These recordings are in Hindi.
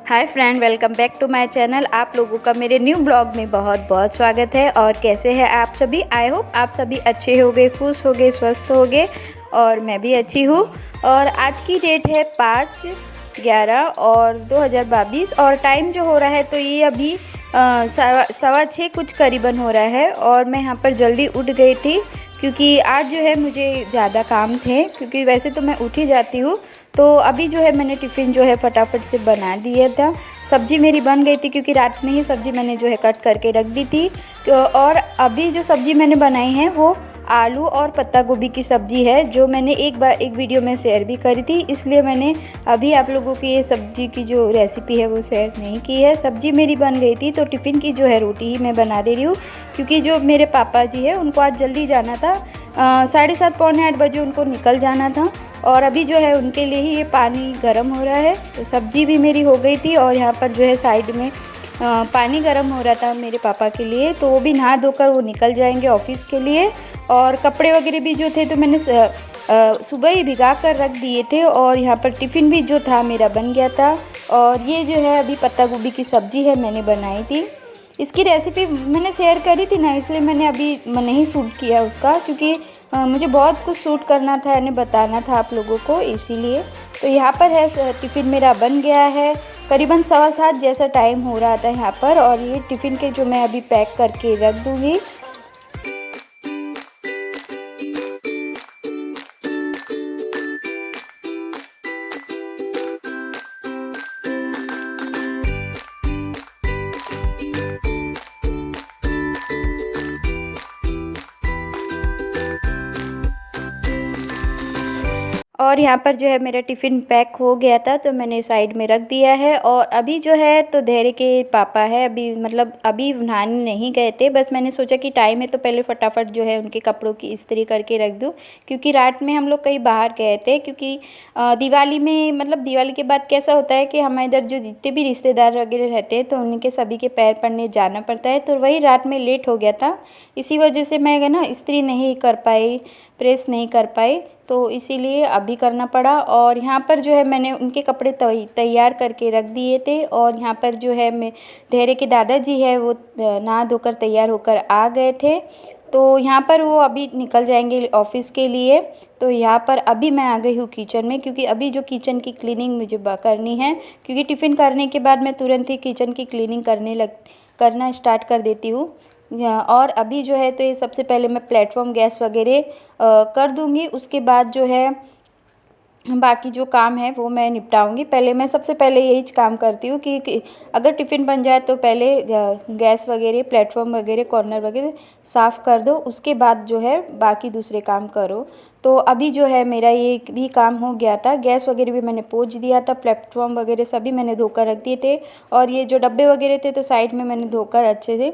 Hi friend, welcome back to my channel. आप लोगों का मेरे न्यू ब्लॉग में बहुत बहुत स्वागत है। और कैसे हैं आप सभी? आई होप आप सभी अच्छे होंगे, खुश होंगे, स्वस्थ होंगे और मैं भी अच्छी हूँ। और आज की डेट है 5/11 और 2022 और टाइम जो हो रहा है तो ये अभी 6:15 कुछ करीबन हो रहा है। और मैं यहाँ पर जल्दी उठ गई थी क्योंकि आज जो है मुझे ज़्यादा काम थे, क्योंकि वैसे तो मैं उठ ही जाती हूँ। तो अभी जो है मैंने टिफ़िन जो है फटाफट से बना दिया था। सब्ज़ी मेरी बन गई थी क्योंकि रात में ही सब्ज़ी मैंने जो है कट करके रख दी थी। और अभी जो सब्ज़ी मैंने बनाई है वो आलू और पत्ता गोभी की सब्ज़ी है, जो मैंने एक वीडियो में शेयर भी करी थी, इसलिए मैंने अभी आप लोगों की ये सब्ज़ी की जो रेसिपी है वो शेयर नहीं की है। सब्ज़ी मेरी बन गई थी तो टिफ़िन की जो है रोटी ही मैं बना दे रही हूँ, क्योंकि जो मेरे पापा जी है उनको आज जल्दी जाना था। 7:30 पौने 8 बजे उनको निकल जाना था। और अभी जो है उनके लिए ही ये पानी गर्म हो रहा है। तो सब्ज़ी भी मेरी हो गई थी और यहाँ पर जो है साइड में पानी गर्म हो रहा था मेरे पापा के लिए, तो वो भी नहा धोकर वो निकल जाएंगे ऑफिस के लिए। और कपड़े वगैरह भी जो थे तो मैंने सुबह ही भिगा कर रख दिए थे। और यहाँ पर टिफ़िन भी जो था मेरा बन गया था। और ये जो है अभी पत्ता गोभी की सब्ज़ी है, मैंने बनाई थी। इसकी रेसिपी मैंने शेयर करी थी ना, इसलिए मैंने अभी नहीं शूट किया उसका, क्योंकि मुझे बहुत कुछ शूट करना था, यानी बताना था आप लोगों को, इसीलिए। तो यहाँ पर है टिफ़िन मेरा बन गया है। करीबन 7:15 जैसा टाइम हो रहा था यहाँ पर। और ये टिफ़िन के जो मैं अभी पैक करके रख दूँगी। और यहाँ पर जो है मेरा टिफ़िन पैक हो गया था तो मैंने साइड में रख दिया है। और अभी जो है तो धैर्य के पापा है, अभी मतलब अभी नहाने नहीं गए थे, बस मैंने सोचा कि टाइम है तो पहले फटाफट जो है उनके कपड़ों की इस्त्री करके रख दूँ, क्योंकि रात में हम लोग कहीं बाहर गए थे। क्योंकि दिवाली में, मतलब दिवाली के बाद कैसा होता है कि हमारे इधर जो जितने भी रिश्तेदार वगैरह रहते हैं तो उनके सभी के पैर पड़ने जाना पड़ता है, तो वही रात में लेट हो गया था। इसी वजह से मैं ना इस्त्री नहीं कर पाई, प्रेस नहीं कर पाई, तो इसीलिए अभी करना पड़ा। और यहाँ पर जो है मैंने उनके कपड़े तैयार करके रख दिए थे। और यहाँ पर जो है मैं धैर्य के दादाजी है वो नहा धोकर तैयार होकर आ गए थे। तो यहाँ पर वो अभी निकल जाएंगे ऑफिस के लिए। तो यहाँ पर अभी मैं आ गई हूँ किचन में, क्योंकि अभी जो किचन की क्लीनिंग मुझे करनी है, क्योंकि टिफ़िन करने के बाद मैं तुरंत ही किचन की क्लीनिंग करना स्टार्ट कर देती हूँ। और अभी जो है तो ये सबसे पहले मैं प्लेटफॉर्म गैस वगैरह कर दूंगी। उसके बाद जो है बाकी जो काम है वो मैं निपटाऊंगी। पहले मैं सबसे पहले यही काम करती हूँ कि अगर टिफ़िन बन जाए तो पहले गैस वगैरह, प्लेटफॉर्म वगैरह, कॉर्नर वगैरह साफ़ कर दो, उसके बाद जो है बाकी दूसरे काम करो। तो अभी जो है मेरा ये भी काम हो गया था। गैस वगैरह भी मैंने पोंछ दिया था, प्लेटफॉर्म वगैरह सभी मैंने धोकर रख दिए थे। और ये जो डब्बे वगैरह थे तो साइड में मैंने धोकर अच्छे से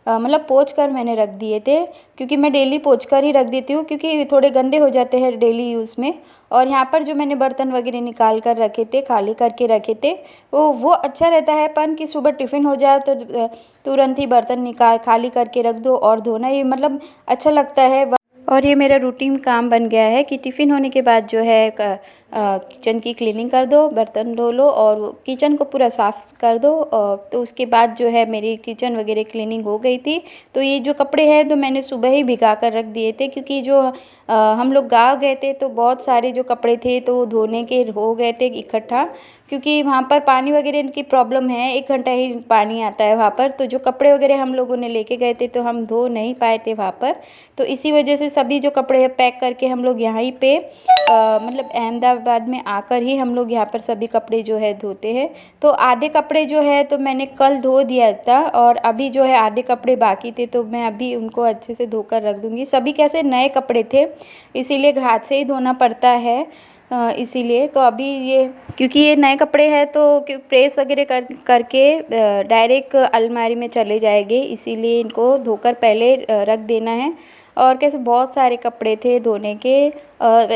मतलब पोंछ कर मैंने रख दिए थे, क्योंकि मैं डेली पोंछ कर ही रख देती हूँ, क्योंकि थोड़े गंदे हो जाते हैं डेली यूज़ में। और यहाँ पर जो मैंने बर्तन वगैरह निकाल कर रखे थे, खाली करके रखे थे, वो अच्छा रहता है पन कि सुबह टिफ़िन हो जाए तो तुरंत ही बर्तन निकाल खाली करके रख दो और धोना, ये मतलब अच्छा लगता है। और ये मेरा रूटीन काम बन गया है कि टिफ़िन होने के बाद जो है किचन की क्लीनिंग कर दो, बर्तन धो लो और किचन को पूरा साफ़ कर दो। तो उसके बाद जो है मेरी किचन वगैरह क्लीनिंग हो गई थी। तो ये जो कपड़े हैं तो मैंने सुबह ही भिगा कर रख दिए थे, क्योंकि जो हम लोग गाँव गए थे तो बहुत सारे जो कपड़े थे तो धोने के हो गए थे इकट्ठा, क्योंकि वहाँ पर पानी वगैरह की प्रॉब्लम है, 1 घंटा ही पानी आता है वहाँ पर। तो जो कपड़े वगैरह हम लोगों ने लेके गए थे तो हम धो नहीं पाए थे वहाँ पर। तो इसी वजह से सभी जो कपड़े हैं पैक करके हम लोग यहीं पे मतलब अहमदाबाद में आकर ही हम लोग यहाँ पर सभी कपड़े जो है धोते हैं। तो आधे कपड़े जो है तो मैंने कल धो दिया था और अभी जो है आधे कपड़े बाकी थे, तो मैं अभी उनको अच्छे से धोकर रख दूँगी। सभी कैसे नए कपड़े थे, इसीलिए हाथ से ही धोना पड़ता है। इसीलिए तो अभी ये, क्योंकि ये नए कपड़े हैं तो प्रेस वगैरह करके डायरेक्ट अलमारी में चले जाएंगे, इसीलिए इनको धोकर पहले रख देना है। और कैसे बहुत सारे कपड़े थे धोने के,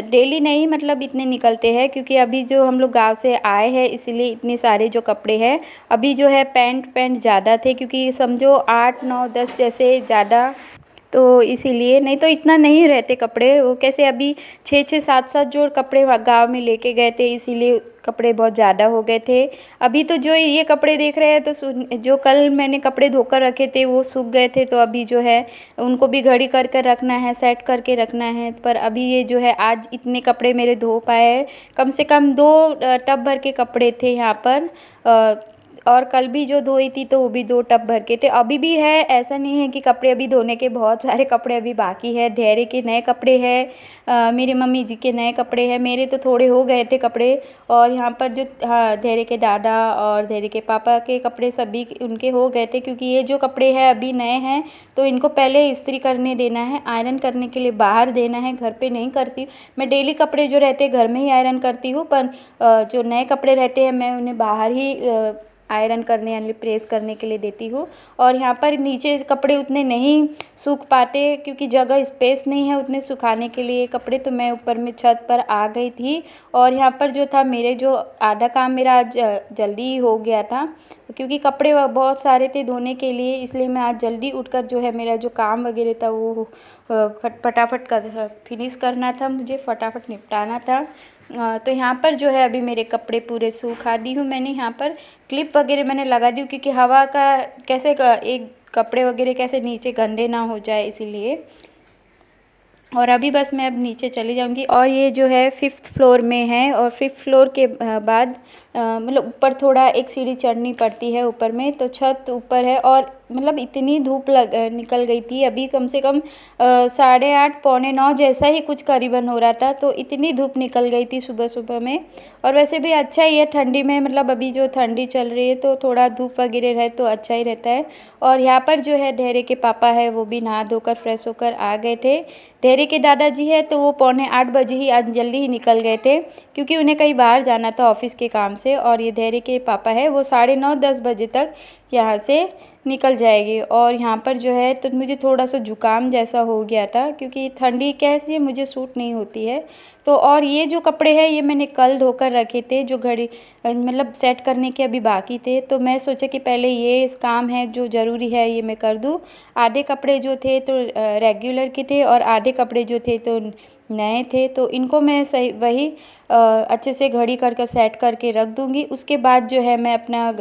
डेली नहीं मतलब इतने निकलते हैं, क्योंकि अभी जो हम लोग गांव से आए हैं इसीलिए इतने सारे जो कपड़े हैं। अभी जो है पैंट ज़्यादा थे, क्योंकि समझो 8 9 10 जैसे ज़्यादा तो इसीलिए, नहीं तो इतना नहीं रहते कपड़े। वो कैसे अभी 6-6 7-7 जोड़ कपड़े गाँव में लेके गए थे, इसीलिए कपड़े बहुत ज़्यादा हो गए थे। अभी तो जो ये कपड़े देख रहे हैं तो जो कल मैंने कपड़े धोकर रखे थे वो सूख गए थे, तो अभी जो है उनको भी घड़ी कर कर रखना है, सेट करके रखना है। पर अभी ये जो है आज इतने कपड़े मेरे धो पाए हैं, कम से कम 2 टब भर के कपड़े थे यहाँ पर। और कल भी जो धोई थी तो वो भी 2 टब भर के थे। अभी भी है, ऐसा नहीं है कि कपड़े अभी धोने के, बहुत सारे कपड़े अभी बाकी है। धैर्य के नए कपड़े हैं, मेरी मम्मी जी के नए कपड़े हैं, मेरे तो थोड़े हो गए थे कपड़े। और यहाँ पर जो हाँ धैर्य के दादा और धैर्य के पापा के कपड़े सभी उनके हो गए थे, क्योंकि ये जो कपड़े हैं अभी नए हैं तो इनको पहले इस्त्री करने देना है, आयरन करने के लिए बाहर देना है, घर पे नहीं करती। मैं डेली कपड़े जो रहते हैं घर में ही आयरन करती हूँ, पर जो नए कपड़े रहते हैं मैं उन्हें बाहर ही आयरन करने यानी प्रेस करने के लिए देती हूँ। और यहाँ पर नीचे कपड़े उतने नहीं सूख पाते, क्योंकि जगह स्पेस नहीं है उतने सुखाने के लिए कपड़े, तो मैं ऊपर में छत पर आ गई थी। और यहाँ पर जो था मेरे जो आधा काम मेरा आज जल्दी ही हो गया था, क्योंकि कपड़े बहुत सारे थे धोने के लिए, इसलिए मैं आज जल्दी उठकर जो है मेरा जो काम वगैरह था वो फटाफट कर फिनिश करना था, मुझे फटाफट निपटाना था। तो यहाँ पर जो है अभी मेरे कपड़े पूरे सूखा दी हूँ मैंने। यहाँ पर क्लिप वगैरह मैंने लगा दी हूँ, क्योंकि हवा का कैसे एक कपड़े वगैरह कैसे नीचे गंदे ना हो जाए, इसीलिए। और अभी बस मैं अब नीचे चली जाऊंगी। और ये जो है 5th फ्लोर में है, और 5th फ्लोर के बाद मतलब ऊपर थोड़ा एक सीढ़ी चढ़नी पड़ती है ऊपर में, तो छत ऊपर है। और मतलब इतनी धूप निकल गई थी, अभी कम से कम 8:30 पौने 9 जैसा ही कुछ करीबन हो रहा था, तो इतनी धूप निकल गई थी सुबह सुबह में। और वैसे भी अच्छा ही है ठंडी में, मतलब अभी जो ठंडी चल रही है तो थोड़ा धूप वगैरह रहे तो अच्छा ही रहता है। और यहाँ पर जो है धैर्य के पापा है वो भी नहा धोकर फ्रेश होकर आ गए थे। धैर्य के दादाजी है तो वो पौने 8 बजे ही आज जल्दी ही निकल गए थे, क्योंकि उन्हें कहीं बाहर जाना था ऑफिस के काम से। और ये धैर्य के पापा है वो 9:30-10 बजे तक यहाँ से निकल जाएगी। और यहाँ पर जो है तो मुझे थोड़ा सा जुकाम जैसा हो गया था, क्योंकि ठंडी कैसी मुझे सूट नहीं होती है। तो और ये जो कपड़े हैं ये मैंने कल धोकर रखे थे, जो घड़ी मतलब सेट करने के अभी बाकी थे, तो मैं सोचा कि पहले ये इस काम है जो ज़रूरी है ये मैं कर दूँ। आधे कपड़े जो थे तो रेगुलर के थे, और आधे कपड़े जो थे तो नए थे, तो इनको मैं सही वही अच्छे से घड़ी करके सेट करके रख दूँगी। उसके बाद जो है मैं अपना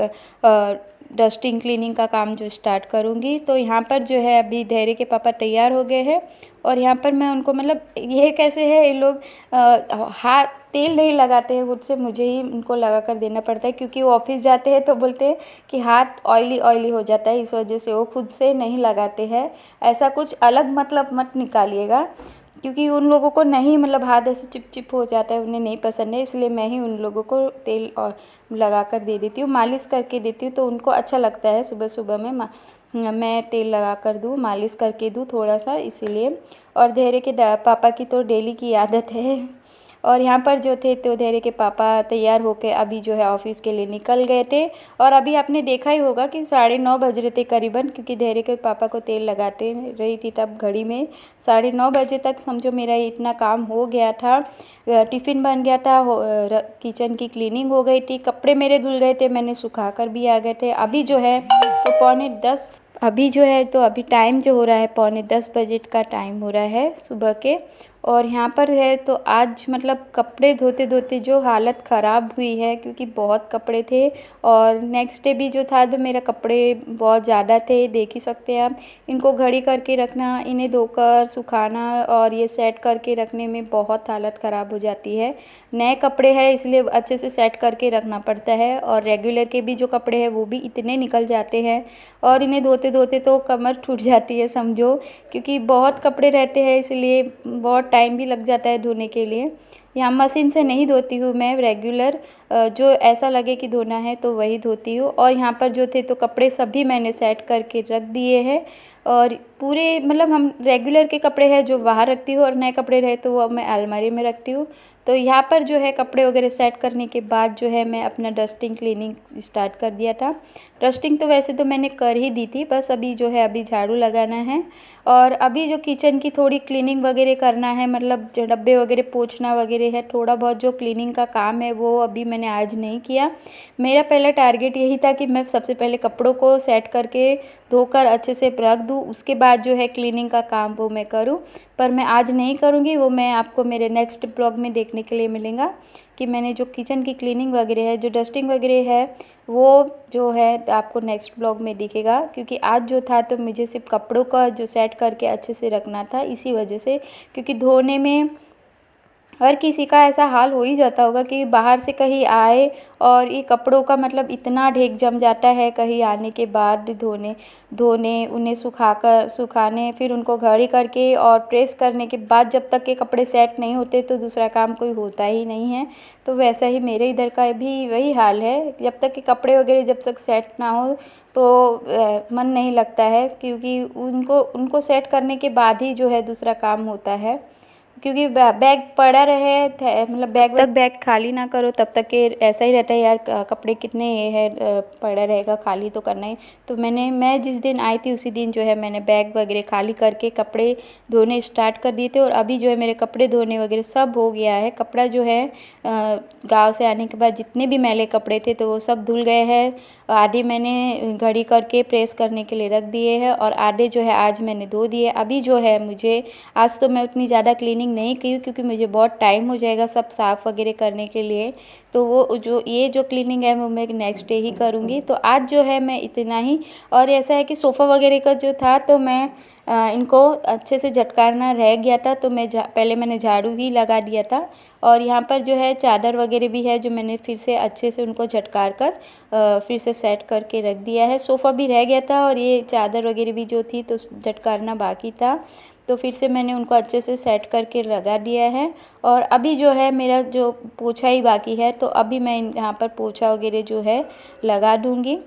डस्टिंग क्लीनिंग का काम जो स्टार्ट करूँगी। तो यहाँ पर जो है अभी धैर्य के पापा तैयार हो गए हैं, और यहाँ पर मैं उनको मतलब ये कैसे है ये लोग हाथ तेल नहीं लगाते हैं खुद से, मुझे ही उनको लगा कर देना पड़ता है, क्योंकि वो ऑफिस जाते हैं तो बोलते हैं कि हाथ ऑयली ऑयली हो जाता है, इस वजह से वो खुद से नहीं लगाते हैं। ऐसा कुछ अलग मतलब मत निकालिएगा, क्योंकि उन लोगों को नहीं मतलब हाथ ऐसे चिपचिप हो जाता है, उन्हें नहीं पसंद है, इसलिए मैं ही उन लोगों को तेल और लगा कर दे देती हूँ, मालिश करके देती हूँ, तो उनको अच्छा लगता है सुबह सुबह में मैं तेल लगा कर दूँ, मालिश करके दूँ थोड़ा सा, इसीलिए। और धैर्य के पापा की तो डेली की आदत है। और यहाँ पर जो थे तो धैर्य के पापा तैयार होकर अभी जो है ऑफिस के लिए निकल गए थे। और अभी आपने देखा ही होगा कि 9:30 बज रहे थे करीबन, क्योंकि धैर्य के पापा को तेल लगाते रही थी तब घड़ी में 9:30 बजे तक समझो मेरा इतना काम हो गया था। टिफ़िन बन गया था, किचन की क्लीनिंग हो गई थी, कपड़े मेरे धुल गए थे, मैंने सुखा कर भी आ गए थे। अभी जो है तो पौने 10 अभी जो है तो अभी टाइम जो हो रहा है पौने 10 बजे का टाइम हो रहा है सुबह के। और यहाँ पर है तो आज मतलब कपड़े धोते धोते जो हालत ख़राब हुई है, क्योंकि बहुत कपड़े थे। और नेक्स्ट डे भी जो था तो मेरा कपड़े बहुत ज़्यादा थे, देख ही सकते हैं आप। इनको घड़ी करके रखना, इन्हें धोकर सुखाना और ये सेट करके रखने में बहुत हालत ख़राब हो जाती है। नए कपड़े हैं इसलिए अच्छे से सेट करके रखना पड़ता है, और रेगुलर के भी जो कपड़े हैं वो भी इतने निकल जाते हैं, और इन्हें धोते धोते तो कमर टूट जाती है समझो, क्योंकि बहुत कपड़े रहते हैं इसलिए बहुत टाइम भी लग जाता है धोने के लिए। यहाँ मशीन से नहीं धोती हूँ मैं, रेगुलर जो ऐसा लगे कि धोना है तो वही धोती हूँ। और यहाँ पर जो थे तो कपड़े सभी मैंने सेट करके रख दिए हैं, और पूरे मतलब हम रेगुलर के कपड़े हैं जो बाहर रखती हूँ, और नए कपड़े रहे तो वो मैं अलमारी में रखती हूँ। तो यहाँ पर जो है कपड़े वगैरह सेट करने के बाद जो है मैं अपना डस्टिंग क्लीनिंग स्टार्ट कर दिया था। डस्टिंग तो वैसे तो मैंने कर ही दी थी, बस अभी जो है अभी झाड़ू लगाना है। और अभी जो किचन की थोड़ी क्लीनिंग वगैरह करना है, मतलब जो डब्बे वगैरह पोंछना वगैरह है, थोड़ा बहुत जो क्लीनिंग का काम है वो अभी मैंने आज नहीं किया। मेरा पहला टारगेट यही था कि मैं सबसे पहले कपड़ों को सेट करके धोकर अच्छे से रख दूँ, उसके बाद जो है क्लीनिंग का काम वो मैं करूँ। पर मैं आज नहीं करूँगी, वो मैं आपको मेरे नेक्स्ट ब्लॉग में देखने के लिए मिलेगा कि मैंने जो किचन की क्लीनिंग वगैरह है, जो डस्टिंग वगैरह है, वो जो है आपको नेक्स्ट ब्लॉग में दिखेगा। क्योंकि आज जो था तो मुझे सिर्फ कपड़ों का जो सेट करके अच्छे से रखना था, इसी वजह से। क्योंकि धोने में हर किसी का ऐसा हाल हो ही जाता होगा कि बाहर से कहीं आए और ये कपड़ों का मतलब इतना ढेक जम जाता है कहीं आने के बाद धोने धोने उन्हें सुखाने, फिर उनको घड़ी करके और प्रेस करने के बाद जब तक के कपड़े सेट नहीं होते तो दूसरा काम कोई होता ही नहीं है। तो वैसा ही मेरे इधर का भी वही हाल है, जब तक के कपड़े वगैरह जब तक सेट ना हो तो मन नहीं लगता है। क्योंकि उनको सेट करने के बाद ही जो है दूसरा काम होता है। क्योंकि बैग पड़ा रहे मतलब बैग खाली ना करो तब तक के ऐसा ही रहता है यार, कपड़े कितने ये है पड़ा रहेगा, खाली तो करना ही। तो मैं जिस दिन आई थी उसी दिन जो है मैंने बैग वगैरह खाली करके कपड़े धोने स्टार्ट कर दिए थे। और अभी जो है मेरे कपड़े धोने वगैरह सब हो गया है। कपड़ा जो है गांव से आने के बाद जितने भी मैले कपड़े थे तो वो सब धुल गए हैं। आधे मैंने घड़ी करके प्रेस करने के लिए रख दिए हैं और आधे जो है आज मैंने धो दिए। अभी जो है मुझे आज तो मैं उतनी ज़्यादा क्लीनिंग नहीं की क्योंकि मुझे बहुत टाइम हो जाएगा सब साफ़ वगैरह करने के लिए। तो वो जो क्लीनिंग है वो मैं नेक्स्ट डे ही करूँगी। तो आज जो है मैं इतना ही। और ऐसा है कि सोफ़ा वगैरह का जो था तो मैं इनको अच्छे से झटकारना रह गया था, तो पहले मैंने झाड़ू ही लगा दिया था। और यहाँ पर जो है चादर वगैरह भी है जो मैंने फिर से अच्छे से उनको झटकार कर फिर से सेट करके रख दिया है। सोफ़ा भी रह गया था और ये चादर वगैरह भी जो थी तो झटकारना बाकी था, तो फिर से मैंने उनको अच्छे से सेट करके लगा दिया है। और अभी जो है मेरा जो पोछा ही बाकी है, तो अभी मैं यहाँ पर पोछा वगैरह जो है लगा दूँगी।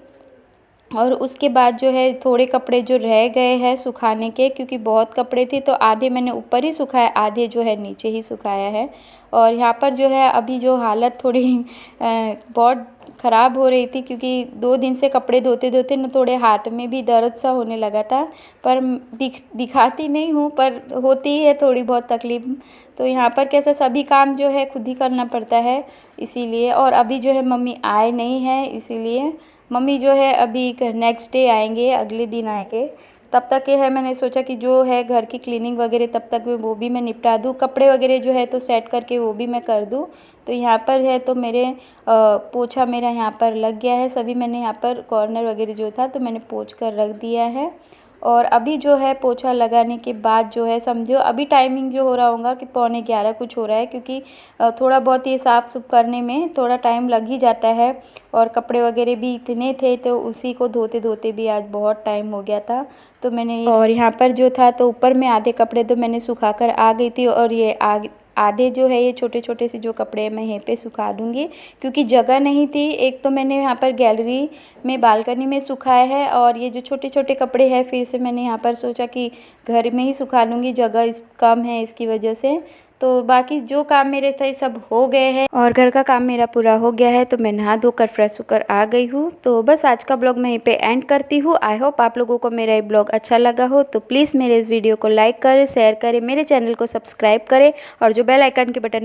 और उसके बाद जो है थोड़े कपड़े जो रह गए हैं सुखाने के, क्योंकि बहुत कपड़े थे तो आधे मैंने ऊपर ही सुखाया, आधे जो है नीचे ही सुखाया है। और यहाँ पर जो है अभी जो हालत थोड़ी बहुत ख़राब हो रही थी क्योंकि 2 दिन से कपड़े धोते धोते न थोड़े हाथ में भी दर्द सा होने लगा था। पर दिखाती नहीं हूँ, पर होती ही है थोड़ी बहुत तकलीफ़। तो यहाँ पर कैसा सभी काम जो है खुद ही करना पड़ता है इसीलिए। और अभी जो है मम्मी आए नहीं हैं, इसीलिए मम्मी जो है अभी नेक्स्ट डे आएंगे, अगले दिन आएंगे। तब तक ये है मैंने सोचा कि जो है घर की क्लीनिंग वगैरह तब तक वो भी मैं निपटा दूँ, कपड़े वगैरह जो है तो सेट करके वो भी मैं कर दूँ। तो यहाँ पर है तो मेरे पोछा मेरा यहाँ पर लग गया है, सभी मैंने यहाँ पर कॉर्नर वगैरह जो था तो मैंने पोंछ कर रख दिया है। और अभी जो है पोछा लगाने के बाद जो है समझो अभी टाइमिंग जो हो रहा होगा कि 11:15 कुछ हो रहा है, क्योंकि थोड़ा बहुत ये साफ़ सुफ करने में थोड़ा टाइम लग ही जाता है। और कपड़े वगैरह भी इतने थे तो उसी को धोते धोते भी आज बहुत टाइम हो गया था। तो मैंने और यहाँ पर जो था तो ऊपर में आधे कपड़े तो मैंने सुखा कर आ गई थी, और ये आधे जो है ये छोटे छोटे से जो कपड़े हैं मैं यहीं पे सुखा दूँगी क्योंकि जगह नहीं थी। एक तो मैंने यहाँ पर गैलरी में बालकनी में सुखाया है, और ये जो छोटे छोटे कपड़े हैं फिर से मैंने यहाँ पर सोचा कि घर में ही सुखा लूँगी, जगह कम है इसकी वजह से। तो बाकी जो काम मेरे थे सब हो गए हैं और घर का काम मेरा पूरा हो गया है। तो मैं नहा धोकर फ्रेश होकर आ गई हूँ। तो बस आज का ब्लॉग मैं यहीं पे एंड करती हूँ। आई होप आप लोगों को मेरा ये ब्लॉग अच्छा लगा हो, तो प्लीज़ मेरे इस वीडियो को लाइक करें, शेयर करें, मेरे चैनल को सब्सक्राइब करें और जो बेल आइकन के बटन